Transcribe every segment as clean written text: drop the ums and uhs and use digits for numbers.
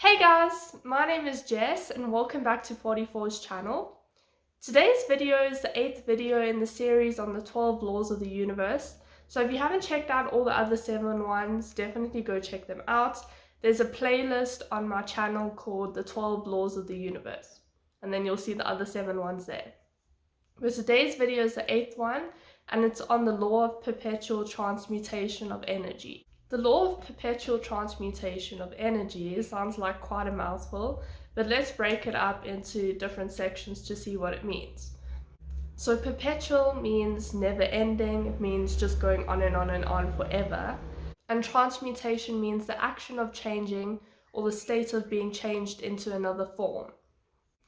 Hey guys, my name is Jess and welcome back to 44's channel. Today's video is the 8th video in the series on the 12 laws of the universe. So if you haven't checked out all the other 7 ones, definitely go check them out. There's a playlist on my channel called the 12 laws of the universe. And then you'll see the other 7 ones there. But today's video is the 8th one and it's on the law of perpetual transmutation of energy. The law of perpetual transmutation of energy sounds like quite a mouthful, but let's break it up into different sections to see what it means. So perpetual means never ending, it means just going on and on and on forever. And transmutation means the action of changing or the state of being changed into another form.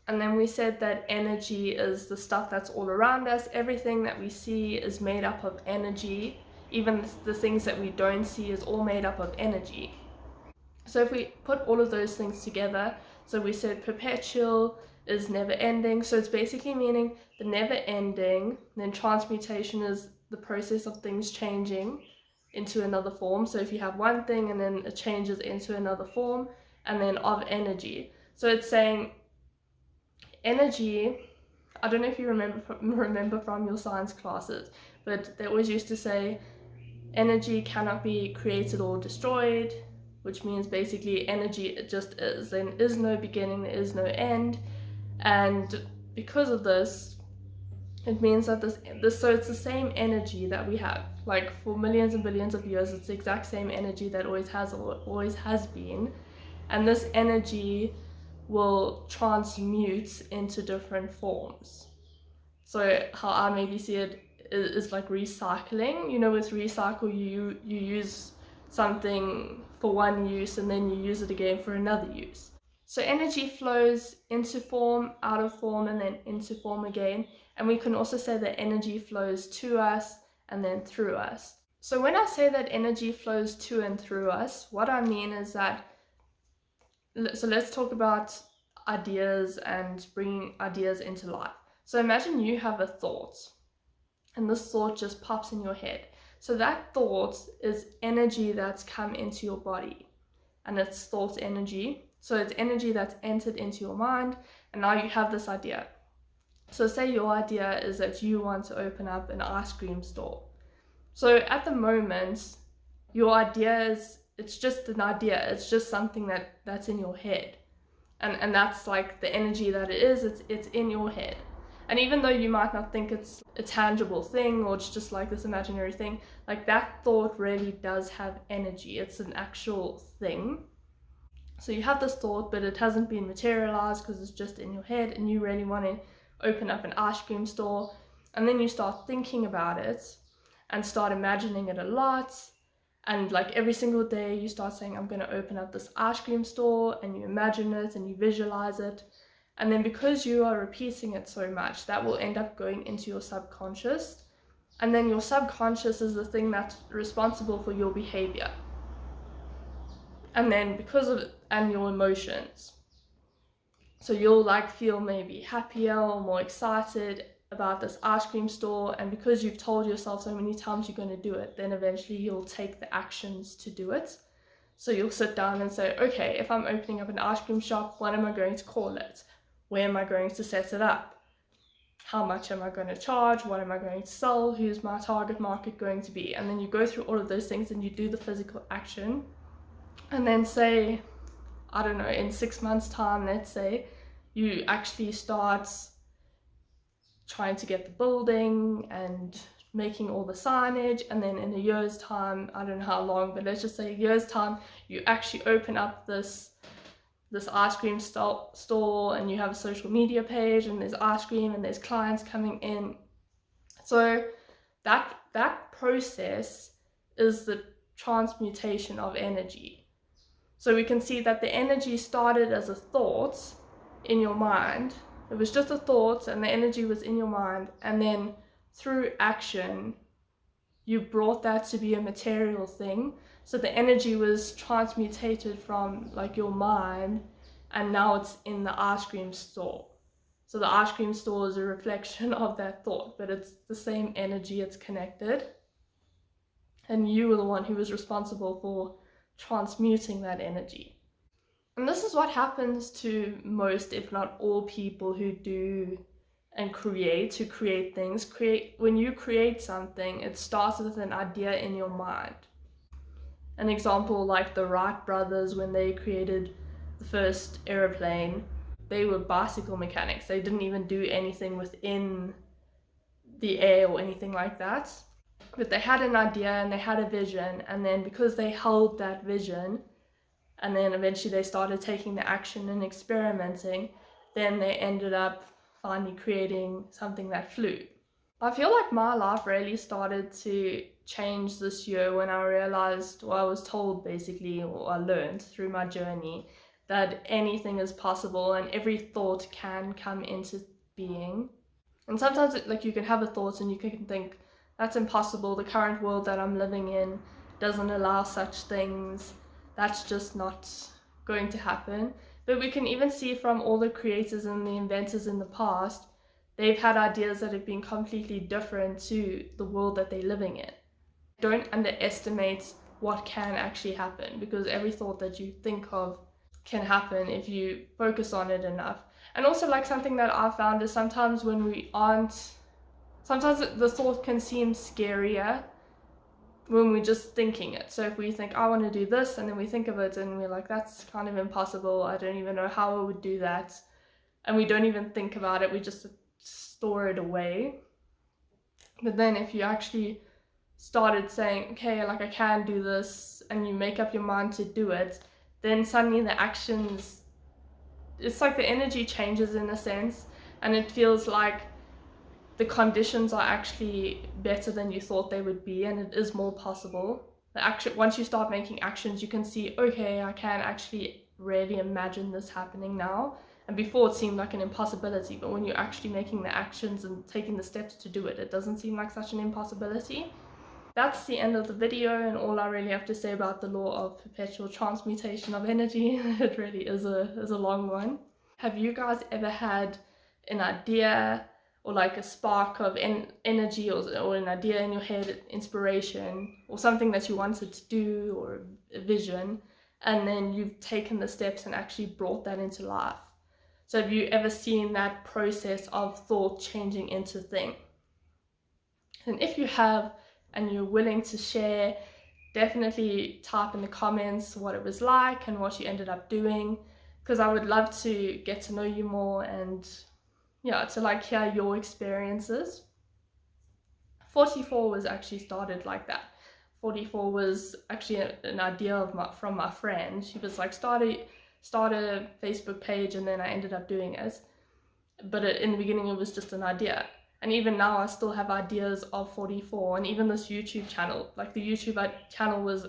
And then we said that energy is the stuff that's all around us. Everything that we see is made up of energy. Even the things that we don't see is all made up of energy. So if we put all of those things together, so we said perpetual is never ending. So it's basically meaning the never ending. Then transmutation is the process of things changing into another form. So if you have one thing and then it changes into another form, and then of energy. So it's saying energy, I don't know if you remember from your science classes, but they always used to say energy cannot be created or destroyed, which means basically energy, it just is. There is no beginning, there is no end. And because of this, it means that so it's the same energy that we have. Like for millions and billions of years, it's the exact same energy that always has been. And this energy will transmute into different forms. So how I maybe see it is like recycling. You know, with recycle, you use something for one use and then you use it again for another use. So energy flows into form, out of form, and then into form again. And we can also say that energy flows to us and then through us. So when I say that energy flows to and through us, what I mean is that, so let's talk about ideas and bringing ideas into life. So imagine you have a thought and this thought just pops in your head. So that thought is energy that's come into your body, and it's thought energy. So it's energy that's entered into your mind, and now you have this idea. So say your idea is that you want to open up an ice cream store. So at the moment, your idea is, it's just an idea, it's just something that's in your head. And that's like the energy that it is, it's in your head. And even though you might not think it's a tangible thing or it's just like this imaginary thing, like that thought really does have energy. It's an actual thing. So you have this thought, but it hasn't been materialized because it's just in your head, and you really want to open up an ice cream store. And then you start thinking about it and start imagining it a lot. And like every single day you start saying, I'm going to open up this ice cream store, and you imagine it and you visualize it. And then because you are repeating it so much, that will end up going into your subconscious. And then your subconscious is the thing that's responsible for your behavior. And then because of it, and your emotions. So you'll like feel maybe happier or more excited about this ice cream store, and because you've told yourself so many times you're going to do it, then eventually you'll take the actions to do it. So you'll sit down and say, okay, if I'm opening up an ice cream shop, what am I going to call it? Where am I going to set it up? How much am I going to charge? What am I going to sell? Who's my target market going to be? And then you go through all of those things and you do the physical action. And then say, I don't know, in 6 months' time, let's say, you actually start trying to get the building and making all the signage, and then in a year's time, I don't know how long, but let's just say a year's time, you actually open up this ice cream store, and you have a social media page, and there's ice cream and there's clients coming in. So that process is the transmutation of energy. So we can see that the energy started as a thought in your mind. It was just a thought and the energy was in your mind, and then through action you brought that to be a material thing. So the energy was transmutated from like your mind, and now it's in the ice cream store. So the ice cream store is a reflection of that thought, but it's the same energy, it's connected. And you were the one who was responsible for transmuting that energy. And this is what happens to most, if not all, people who do and who create things. When you create something, it starts with an idea in your mind. An example, like the Wright brothers, when they created the first aeroplane, they were bicycle mechanics. They didn't even do anything within the air or anything like that. But they had an idea and they had a vision, and then because they held that vision, and then eventually they started taking the action and experimenting, then they ended up finally creating something that flew. I feel like my life really started to change this year when I realized, or I was told basically, or I learned through my journey, that anything is possible and every thought can come into being. And sometimes like you can have a thought and you can think, that's impossible, the current world that I'm living in doesn't allow such things, that's just not going to happen. But we can even see from all the creators and the inventors in the past, they've had ideas that have been completely different to the world that they're living in. Don't underestimate what can actually happen, because every thought that you think of can happen if you focus on it enough. And also, like, something that I found is sometimes the thought can seem scarier when we're just thinking it. So if we think, I want to do this, and then we think of it and we're like, that's kind of impossible, I don't even know how I would do that, and we don't even think about it, we just store it away. But then if you actually started saying, okay, like I can do this, and you make up your mind to do it, then suddenly the actions, it's like the energy changes in a sense, and it feels like the conditions are actually better than you thought they would be, and it is more possible. Once you start making actions, you can see, okay, I can actually really imagine this happening now. And before it seemed like an impossibility, but when you're actually making the actions and taking the steps to do it, it doesn't seem like such an impossibility. That's the end of the video, and all I really have to say about the law of perpetual transmutation of energy. It really is a long one. Have you guys ever had an idea or like a spark of energy or an idea in your head, inspiration, or something that you wanted to do, or a vision, and then you've taken the steps and actually brought that into life? So have you ever seen that process of thought changing into thing? And if you have, and you're willing to share, definitely type in the comments what it was like and what you ended up doing, because I would love to get to know you more and yeah, to like hear your experiences. 44 was actually started like that. 44 was actually an idea from my friend. She was like, start a Facebook page, and then I ended up doing it. But in the beginning it was just an idea. And even now I still have ideas of 44, and even this YouTube channel, like the YouTube channel was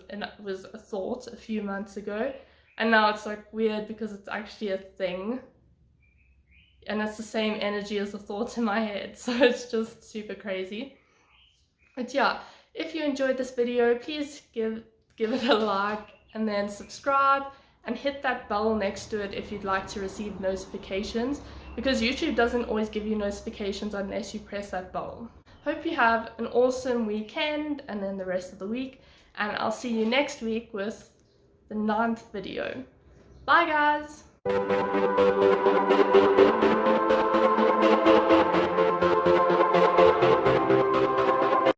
a thought a few months ago, and now it's like weird because it's actually a thing. And it's the same energy as the thoughts in my head, so it's just super crazy. But yeah, if you enjoyed this video, please give it a like, and then subscribe and hit that bell next to it if you'd like to receive notifications, because YouTube doesn't always give you notifications unless you press that bell. Hope you have an awesome weekend and then the rest of the week, and I'll see you next week with the 9th video. Bye guys!